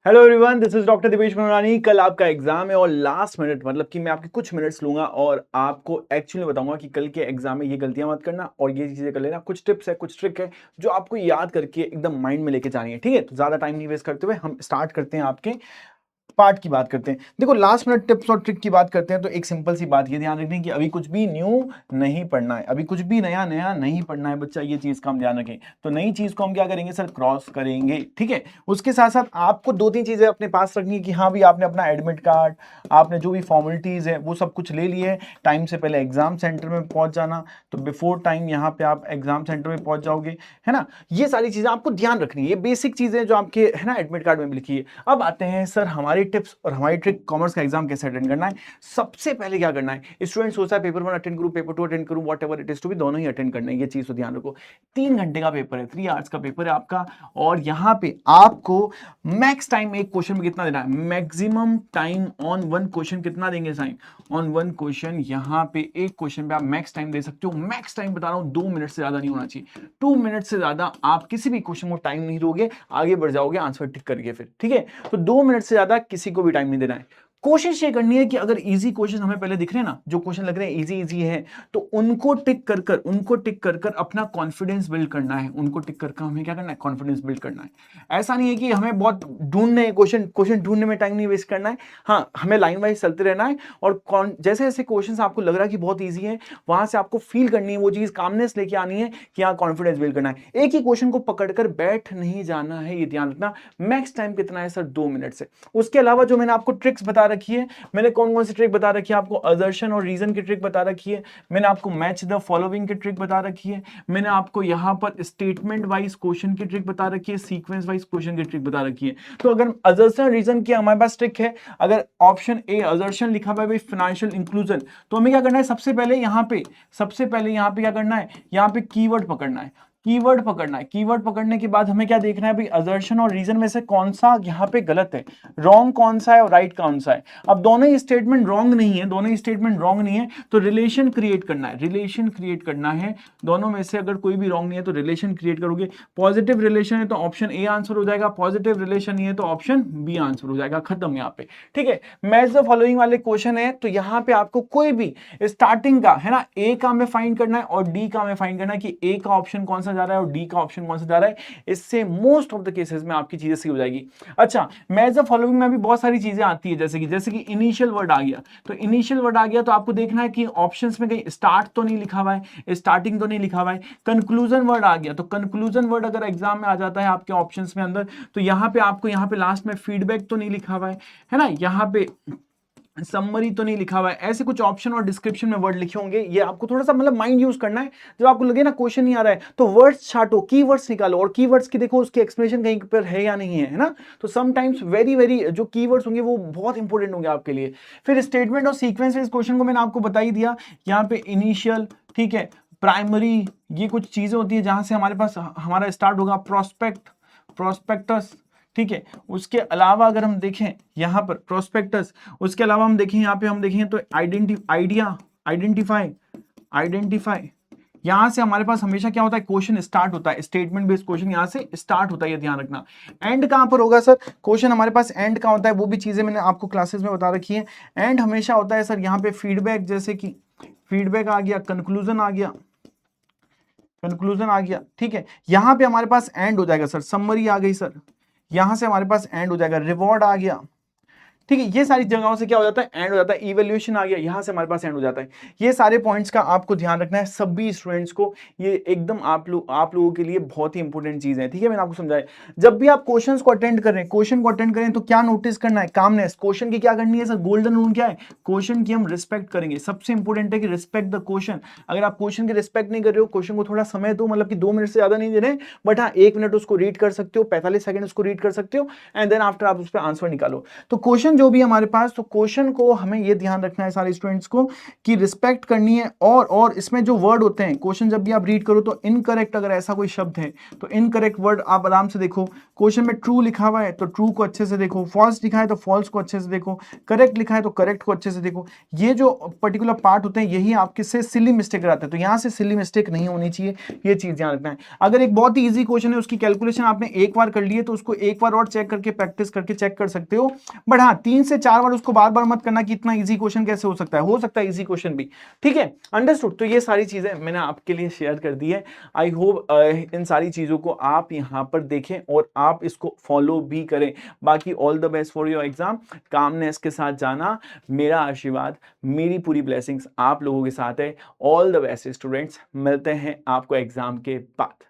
Hello everyone, this is doctor Divesh Manorani. कल आपका exam है और लास्ट मिनट मतलब कि मैं आपके कुछ मिनट्स लूंगा और आपको एक्चुअली बताऊंगा कि कल के एग्जाम में ये गलतियां मत करना और ये चीजें कर लेना। कुछ टिप्स है, कुछ ट्रिक है जो आपको याद करके एकदम माइंड में लेके जानी है। ठीक है, तो ज्यादा टाइम नहीं वेस्ट करते हुए हम स्टार्ट करते हैं। आपके पार्ट की बात करते हैं। देखो, लास्ट मिनट टिप्स और ट्रिक की बात करते हैं तो एक सिंपल सी बात ये ध्यान रखनी कि अभी कुछ भी न्यू नहीं पढ़ना है, अभी कुछ भी नया नया नहीं पढ़ना है बच्चा। ये चीज का हम ध्यान रखें। तो नई चीज को हम क्या करेंगे सर, क्रॉस करेंगे। ठीक है, उसके साथ साथ आपको दो तीन चीजें अपने पास रखनी है कि हाँ भी आपने अपना एडमिट कार्ड, आपने जो भी फॉर्मेलिटीज है वो सब कुछ ले लिए। टाइम से पहले एग्जाम सेंटर में पहुंच जाना, तो बिफोर टाइम यहाँ पे आप एग्जाम सेंटर में पहुंच जाओगे, है ना। ये सारी चीजें आपको ध्यान रखनी है, ये बेसिक चीजें जो आपके है ना एडमिट कार्ड में लिखी है। अब आते हैं सर हमारी टिप्स और हमारी ट्रिक, कॉमर्स का एग्जाम कैसे अटेंड करना है। सबसे पहले क्या करना है, स्टूडेंट सोचता है पेपर 1 अटेंड करूं, पेपर 2 अटेंड करूं, whatever it is to be, दोनों ही अटेंड करना है। ये चीज तो ध्यान रखो। 3 घंटे का पेपर है, 3 आवर्स का पेपर है आपका, और यहाँ पे आपको मैक्स टाइम एक क्वेश्चन में कितना देना है, maximum time on one question कितना देंगे साइन, ऑन वन क्वेश्चन। यहाँ पे एक क्वेश्चन पे आप मैक्स टाइम दे सकते हो। मैक्स टाइम बता रहा हूं 2 मिनट से ज्यादा नहीं होना चाहिए। 2 मिनट से ज्यादा आप किसी भी क्वेश्चन को टाइम नहीं दोगे, आगे बढ़ जाओगे आंसर टिक करके फिर। ठीक है, तो 2 मिनट से ज्यादा किसी को भी टाइम नहीं देना है। कोशिश ये करनी है कि अगर इजी क्वेश्चन हमें पहले दिख रहे हैं ना, जो क्वेश्चन लग रहे हैं इजी इजी है, तो उनको टिक कर अपना कॉन्फिडेंस बिल्ड करना है। उनको टिक कर हमें क्या करना है, कॉन्फिडेंस बिल्ड करना है। ऐसा नहीं है कि हमें बहुत ढूंढने क्वेश्चन क्वेश्चन ढूंढने में टाइम नहीं वेस्ट करना है। हाँ, हमें लाइन वाइज चलते रहना है और जैसे जैसे क्वेश्चन आपको लग रहा है कि बहुत ईजी है, वहां से आपको फील करनी है वो चीज, कामनेस लेके आनी है कि हाँ कॉन्फिडेंस बिल्ड करना है। एक ही क्वेश्चन को पकड़कर बैठ नहीं जाना है, ये ध्यान रखना। मैक्स टाइम कितना है सर, 2 मिनट से। उसके अलावा जो मैंने आपको ट्रिक्स बता रखी है, मैंने कौन कौन सी ट्रिक बता रखी है आपको, असर्शन और रीजन की ट्रिक बता रखी है, मैंने आपको मैच द फॉलोइंग की ट्रिक बता रखी है, मैंने आपको यहां पर स्टेटमेंट वाइज क्वेश्चन की ट्रिक बता रखी है, सीक्वेंस वाइज क्वेश्चन की ट्रिक बता रखी है। तो अगर असर्शन रीजन की हमारे पास ट्रिक है, अगर ऑप्शन ए असर्शन लिखा हुआ है फाइनेंशियल इंक्लूजन, तो हमें क्या करना है, सबसे पहले यहां पे क्या करना है, यहां पे कीवर्ड पकड़ना है। कीवर्ड पकड़ना है, कीवर्ड पकड़ने के बाद हमें क्या देखना है भाई, असर्शन और रीजन में से कौन सा यहाँ पे गलत है, रॉन्ग कौन सा है और राइट कौन सा है। अब दोनों ही स्टेटमेंट रॉन्ग नहीं है, दोनों ही स्टेटमेंट रॉन्ग नहीं है, तो रिलेशन क्रिएट करना है, रिलेशन क्रिएट करना है। दोनों में से अगर कोई भी रॉन्ग नहीं है तो रिलेशन क्रिएट करोगे। पॉजिटिव रिलेशन है तो ऑप्शन ए आंसर हो जाएगा, पॉजिटिव रिलेशन नहीं है तो ऑप्शन बी आंसर हो जाएगा, खत्म यहाँ पे। ठीक है, मैच द फॉलोइंग वाले क्वेश्चन है, तो यहाँ पे आपको कोई भी स्टार्टिंग का है ना, ए का हमें फाइंड करना है और डी का हमें फाइंड करना है कि ए का ऑप्शन कौन सा जा रहा है और डी का ऑप्शन कौन सा जा रहा है। इससे मोस्ट ऑफ द केसेस में आपकी चीजें सही हो जाएगी। अच्छा, मैच द फॉलोइंग में भी बहुत सारी चीजें आती है, जैसे कि इनिशियल वर्ड आ गया, तो इनिशियल वर्ड आ गया तो आपको देखना है कि ऑप्शंस में कहीं स्टार्ट तो नहीं लिखा हुआ है, स्टार्टिंग तो नहीं लिखा हुआ है। कंक्लूजन वर्ड आ गया, तो कंक्लूजन वर्ड अगर एग्जाम में आ जाता है आपके ऑप्शंस में अंदर, तो यहाँ पे आपको यहाँ पे लास्ट में फीडबैक तो नहीं लिखा हुआ है ना, यहाँ पे समरी तो नहीं लिखा हुआ है। ऐसे कुछ ऑप्शन और डिस्क्रिप्शन में वर्ड लिखे होंगे, ये आपको थोड़ा सा मतलब माइंड यूज करना है। जब आपको लगे ना क्वेश्चन नहीं आ रहा है, तो वर्ड्स छाटो, कीवर्ड्स निकालो और कीवर्ड्स की देखो उसकी एक्सप्लेनेशन कहीं पर है या नहीं है ना। तो समटाइम्स वेरी वेरी जो कीवर्ड्स होंगे वो बहुत इंपॉर्टेंट होंगे आपके लिए। फिर स्टेटमेंट और सीक्वेंस इस क्वेश्चन को मैंने आपको बता ही दिया। यहाँ पे इनिशियल, ठीक है, प्राइमरी, ये कुछ चीजें होती है जहां से हमारे पास हमारा स्टार्ट होगा। प्रोस्पेक्टस, ठीक है। उसके अलावा अगर हम देखें यहाँ पर प्रोस्पेक्टस, उसके अलावा हम देखें यहाँ पे हम देखें तो आइडेंटिफाई, यहां से हमारे पास हमेशा क्या होता है, क्वेश्चन स्टार्ट होता है, स्टेटमेंट बेस्ड क्वेश्चन यहां से स्टार्ट होता है, ये ध्यान रखना। एंड कहां पर होगा सर, क्वेश्चन हमारे पास एंड का होता है, वो भी चीजें मैंने आपको क्लासेस में बता रखी है। एंड हमेशा होता है सर यहाँ पे फीडबैक, जैसे कि फीडबैक आ गया, कंक्लूजन आ गया, ठीक है। यहां पे हमारे पास एंड हो जाएगा सर, समरी आ गई सर, यहां से हमारे पास एंड हो जाएगा, रिवॉर्ड आ गया, ठीक है। ये सारी जगहों से क्या हो जाता है, एंड हो जाता है। इवैल्यूएशन आ गया, यहां से हमारे पास एंड हो जाता है। ये सारे पॉइंट्स का आपको ध्यान रखना है सभी स्टूडेंट्स को। ये एकदम आप लोगों के लिए बहुत ही इंपॉर्टेंट चीज है, ठीक है। मैंने आपको समझाया, जब भी आप क्वेश्चंस को अटेंड करें तो क्या नोटिस करना है, कामनेस। क्वेश्चन की क्या करनी है सर, गोल्डन रूल क्या है, क्वेश्चन की हम रिस्पेक्ट करेंगे। सबसे इंपॉर्टेंट है कि रिस्पेक्ट द क्वेश्चन। अगर आप क्वेश्चन की रिस्पेक्ट नहीं कर रहे हो, क्वेश्चन को थोड़ा समय दो, मतलब कि 2 मिनट से ज्यादा नहीं दे रहे, बट हाँ 1 मिनट उसको रीड कर सकते हो, 45 सेकंड उसको रीड कर सकते हो, एंड देन आफ्टर आप उस पर आंसर निकालो। तो क्वेश्चन जो भी हमारे पास, तो क्वेश्चन को हमें ये ध्यान रखना है सारे स्टूडेंट्स को कि रिस्पेक्ट करनी है। और इसमें जो वर्ड होते हैं, क्वेश्चन जब भी आप रीड करो तो इनकरेक्ट अगर ऐसा कोई शब्द है तो इनकरेक्ट वर्ड आप आराम से देखो। क्वेश्चन में ट्रू लिखा हुआ है तो ट्रू को अच्छे से देखो, फॉल्स लिखा है तो फॉल्स को अच्छे से देखो, करेक्ट लिखा है तो करेक्ट को अच्छे से देखो। ये जो पर्टिकुलर पार्ट होते हैं यही आपके से सिली मिस्टेक कराते हैं, तो यहां से सिली मिस्टेक नहीं होनी चाहिए, ये चीज ध्यान रखना है। अगर एक बहुत ही इजी क्वेश्चन है, उसकी कैलकुलेशन आपने एक बार कर ली है तो उसको एक बार और चेक करके प्रैक्टिस करके चेक कर सकते हो, बट हाँ 3 से 4 बार उसको बार बार मत करना कि इतना इजी क्वेश्चन कैसे हो सकता है इजी क्वेश्चन भी, ठीक है, अंडरस्टूड। तो ये सारी चीजें मैंने आपके लिए शेयर कर दी है। आई होप इन सारी चीजों को आप यहां पर देखें और आप इसको फॉलो भी करें। बाकी all the best for your exam, calmness के साथ जाना, मेरा आशीर्वाद, मेरी पूरी ब्लेसिंग्स आप लोगों के साथ है। ऑल द बेस्ट स्टूडेंट्स, मिलते हैं आपको एग्जाम के बाद।